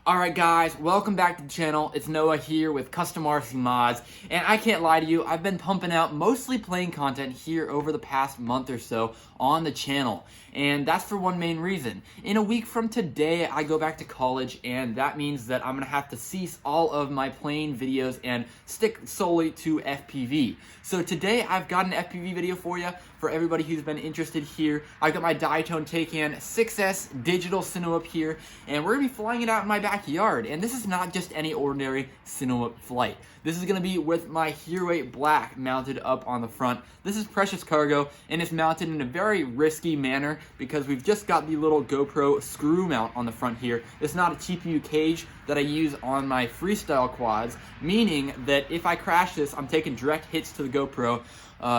Alright guys, welcome back to the channel. It's Noah here with CustomRCMods, and I can't lie to you, I've been pumping out mostly plane content here over the past month or so on the channel, and that's for one main reason. In a week from today, I go back to college, and that means that I'm gonna have to cease all of my plane videos and stick solely to FPV. So today, I've got an FPV video for you, for everybody who's been interested here. I've got my Diatone Taycan 6S digital Cinewhoop here, and we're gonna be flying it out in my backyard. And this is not just any ordinary Cinewhoop flight. This is gonna be with my Hero 8 Black mounted up on the front. This is precious cargo, and it's mounted in a very risky manner because we've just got the little GoPro screw mount on the front here. It's not a TPU cage that I use on my freestyle quads, meaning that if I crash this, I'm taking direct hits to the GoPro.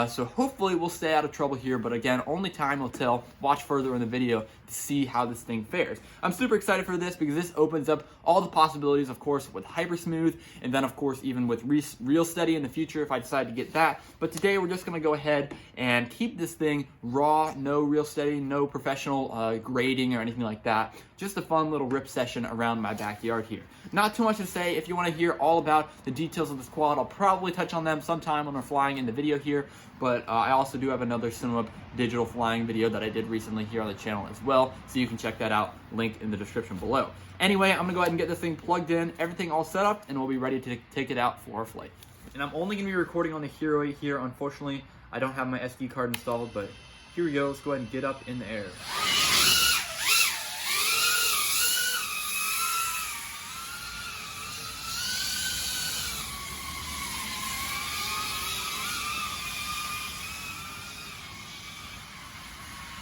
So hopefully we'll stay out of trouble here, but again, only time will tell. Watch further in the video to see how this thing fares. I'm super excited for this because this opens up all the possibilities, of course, with Hypersmooth, and then of course even with Real Steady in the future if I decide to get that. But today we're just gonna go ahead and keep this thing raw, no Real Steady, no professional grading or anything like that. Just a fun little rip session around my backyard here. Not too much to say. If you want to hear all about the details of this quad, I'll probably touch on them sometime when we're flying in the video here, but I also do have another Cinewhoop digital flying video that I did recently here on the channel as well, so you can check that out, link in the description below. Anyway, I'm gonna go ahead and get this thing plugged in, everything all set up, and we'll be ready to take it out for our flight. And I'm only gonna be recording on the Hero 8 here. Unfortunately, I don't have my SD card installed, but here we go. Let's go ahead and get up in the air.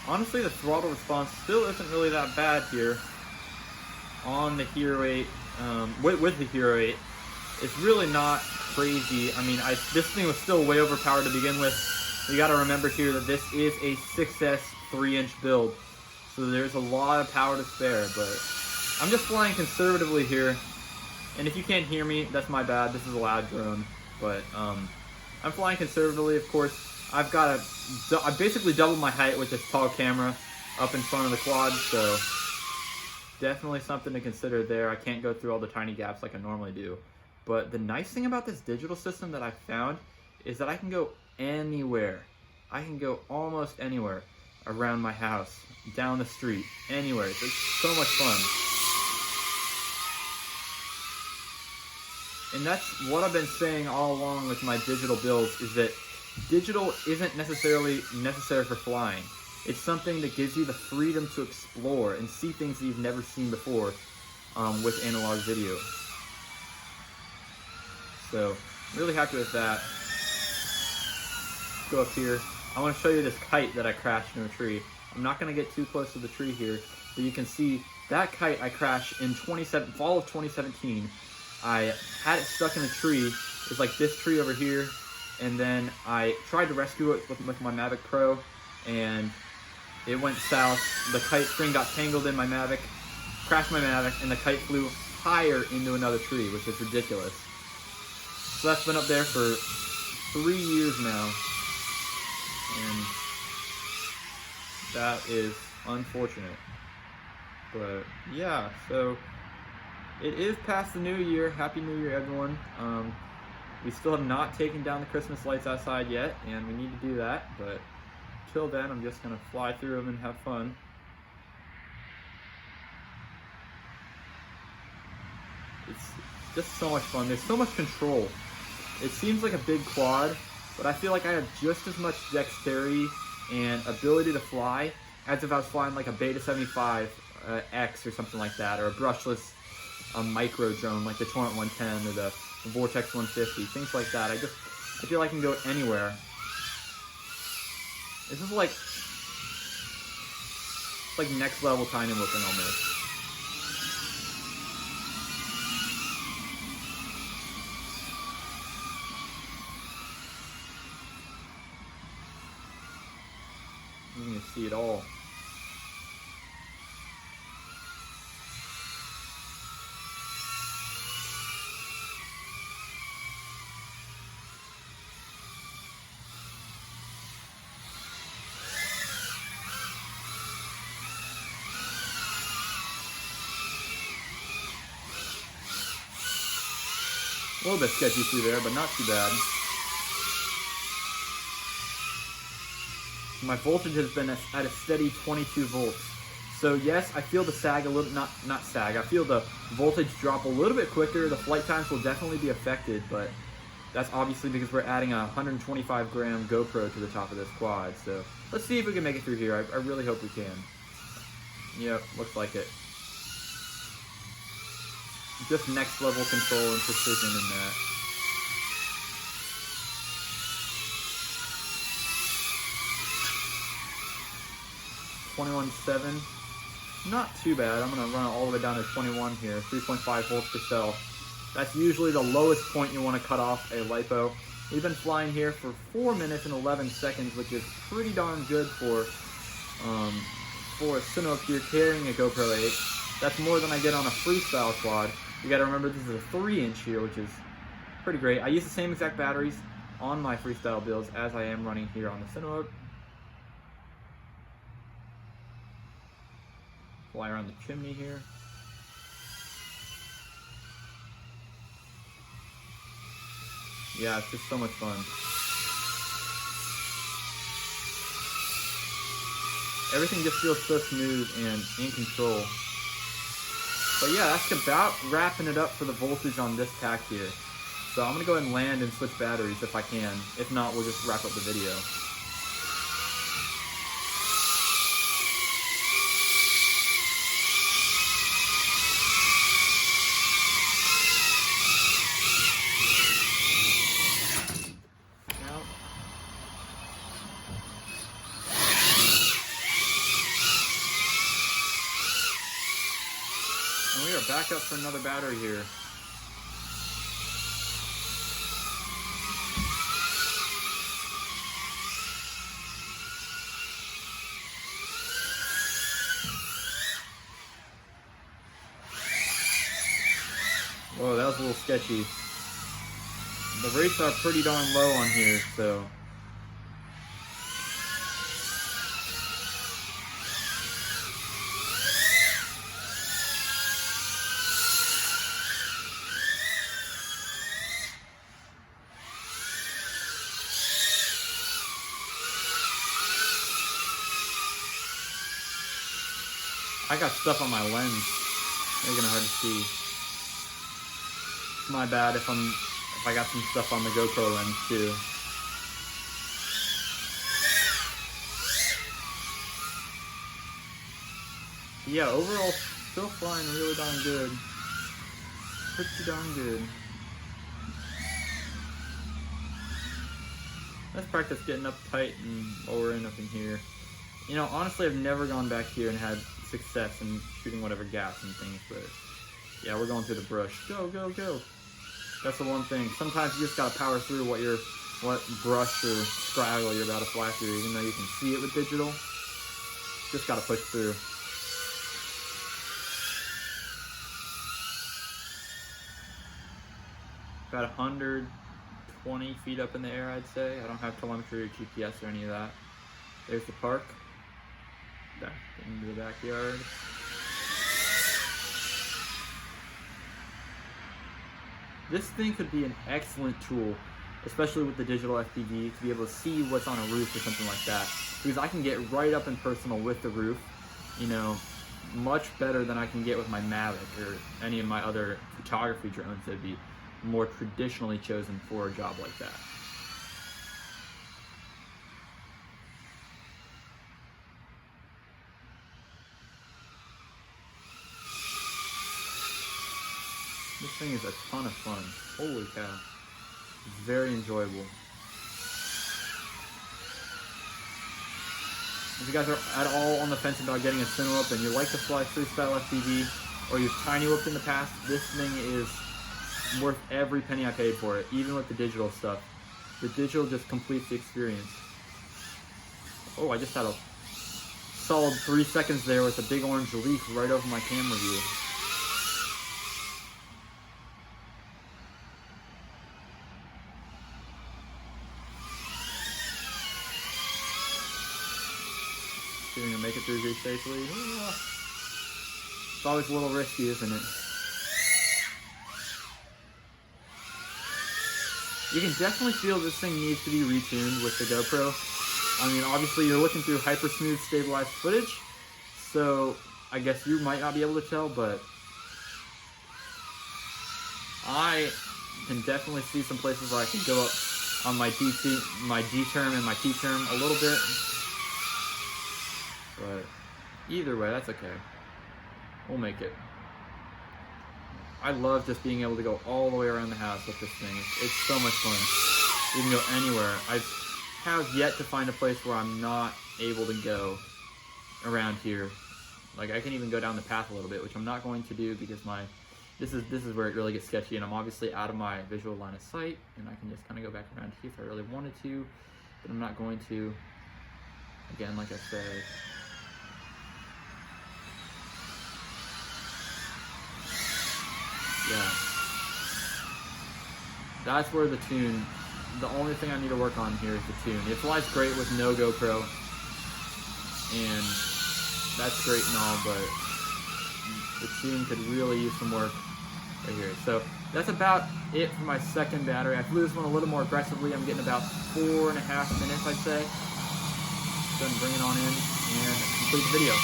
Honestly, the throttle response still isn't really that bad here on the Hero 8, with the Hero 8. It's really not crazy. I mean, this thing was still way overpowered to begin with. You gotta remember here that this is a 6S 3-inch build, so there's a lot of power to spare, but I'm just flying conservatively here. And if you can't hear me, that's my bad. This is a loud drone, but I'm flying conservatively, of course. I basically doubled my height with this tall camera up in front of the quad, so definitely something to consider there. I can't go through all the tiny gaps like I normally do. But the nice thing about this digital system that I found is that I can go anywhere. I can go almost anywhere around my house, down the street, anywhere. It's so much fun. And that's what I've been saying all along with my digital builds, is that digital isn't necessarily necessary for flying. It's something that gives you the freedom to explore and see things that you've never seen before with analog video. So, really happy with that. Let's go up here. I want to show you this kite that I crashed in a tree. I'm not going to get too close to the tree here, but you can see that kite I crashed in fall of 2017. I had it stuck in a tree. It's like this tree over here. And then I tried to rescue it with my Mavic Pro, and it went south. The kite string got tangled in my Mavic, crashed my Mavic, and the kite flew higher into another tree, which is ridiculous. So that's been up there for 3 years now, and that is unfortunate. But yeah, so it is past the new year. Happy New Year, everyone. We still have not taken down the Christmas lights outside yet, and we need to do that, but till then, I'm just gonna fly through them and have fun. It's just so much fun. There's so much control. It seems like a big quad, but I feel like I have just as much dexterity and ability to fly as if I was flying like a Beta 75 X or something like that, or a brushless micro drone like the Torrent 110 or the Vortex 150, things like that. I feel like I can go anywhere. This is like next level tiny whooping almost. You can see it all. A little bit sketchy through there, but not too bad. My voltage has been at a steady 22 volts. So yes, I feel the sag a little, not sag, I feel the voltage drop a little bit quicker. The flight times will definitely be affected, but that's obviously because we're adding a 125 gram GoPro to the top of this quad. So let's see if we can make it through here. I really hope we can. Yep, looks like it. Just next level control and precision in that. .7, not too bad. I'm gonna run it all the way down to 21 here, 3.5 volts per cell. That's usually the lowest point you want to cut off a LiPo. We've been flying here for 4 minutes and 11 seconds, which is pretty darn good for a Cinewhoop here carrying a GoPro 8. That's more than I get on a freestyle quad. You gotta remember this is a 3-inch here, which is pretty great. I use the same exact batteries on my freestyle builds as I am running here on the Cinewhoop. Fly around the chimney here. Yeah, it's just so much fun. Everything just feels so smooth and in control. But yeah, that's about wrapping it up for the voltage on this tack here. So I'm gonna go ahead and land and switch batteries if I can. If not, we'll just wrap up the video. And we are back up for another battery here. Whoa, that was a little sketchy. The rates are pretty darn low on here, so. I got stuff on my lens. Making it hard to see. It's my bad if I got some stuff on the GoPro lens too. Yeah, overall still flying really darn good. Pretty darn good. Let's practice getting up tight and lowering up in here. You know, honestly, I've never gone back here and had success in shooting whatever gaps and things, but yeah, we're going through the brush. Go, go, go. That's the one thing. Sometimes you just gotta power through what brush or scraggle you're about to fly through, even though you can see it with digital. Just gotta push through. About 120 feet up in the air, I'd say. I don't have telemetry or GPS or any of that. There's the park. Back into the backyard. This thing could be an excellent tool, especially with the digital FPV, to be able to see what's on a roof or something like that. Because I can get right up and personal with the roof, you know, much better than I can get with my Mavic or any of my other photography drones that'd be more traditionally chosen for a job like that. This thing is a ton of fun. Holy cow. It's very enjoyable. If you guys are at all on the fence about getting a Cinewhoop and you like to fly freestyle FPV, or you've tiny whooped in the past, this thing is worth every penny I paid for it, even with the digital stuff. The digital just completes the experience. Oh, I just had a solid 3 seconds there with a big orange leaf right over my camera view. See if we can make it through here safely. It's always a little risky, isn't it? You can definitely feel this thing needs to be retuned with the GoPro. I mean, obviously you're looking through hyper smooth stabilized footage, so I guess you might not be able to tell, but I can definitely see some places where I can go up on my D term and my T term a little bit. But either way, that's okay. We'll make it. I love just being able to go all the way around the house with this thing. It's so much fun. You can go anywhere. I have yet to find a place where I'm not able to go around here. Like, I can even go down the path a little bit, which I'm not going to do because this is where it really gets sketchy, and I'm obviously out of my visual line of sight, and I can just kind of go back around here if I really wanted to, but I'm not going to. Again, like I said, yeah, that's where the only thing I need to work on here is the tune. It flies great with no GoPro, and that's great and all, but the tune could really use some work right here. So that's about it for my second battery. I flew this one a little more aggressively. I'm getting about 4.5 minutes, I'd say. Go ahead and bring it on in and complete the video.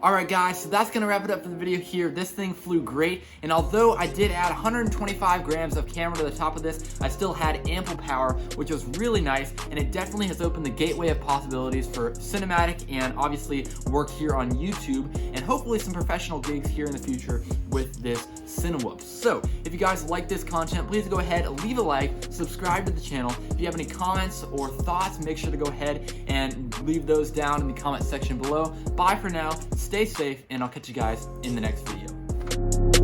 Alright guys, so that's going to wrap it up for the video here. This thing flew great, and although I did add 125 grams of camera to the top of this, I still had ample power, which was really nice, and it definitely has opened the gateway of possibilities for cinematic and obviously work here on YouTube, and hopefully some professional gigs here in the future with this Cinewhoop. So, if you guys like this content, please go ahead, leave a like, subscribe to the channel. If you have any comments or thoughts, make sure to go ahead and leave those down in the comment section below. Bye for now, stay safe, and I'll catch you guys in the next video.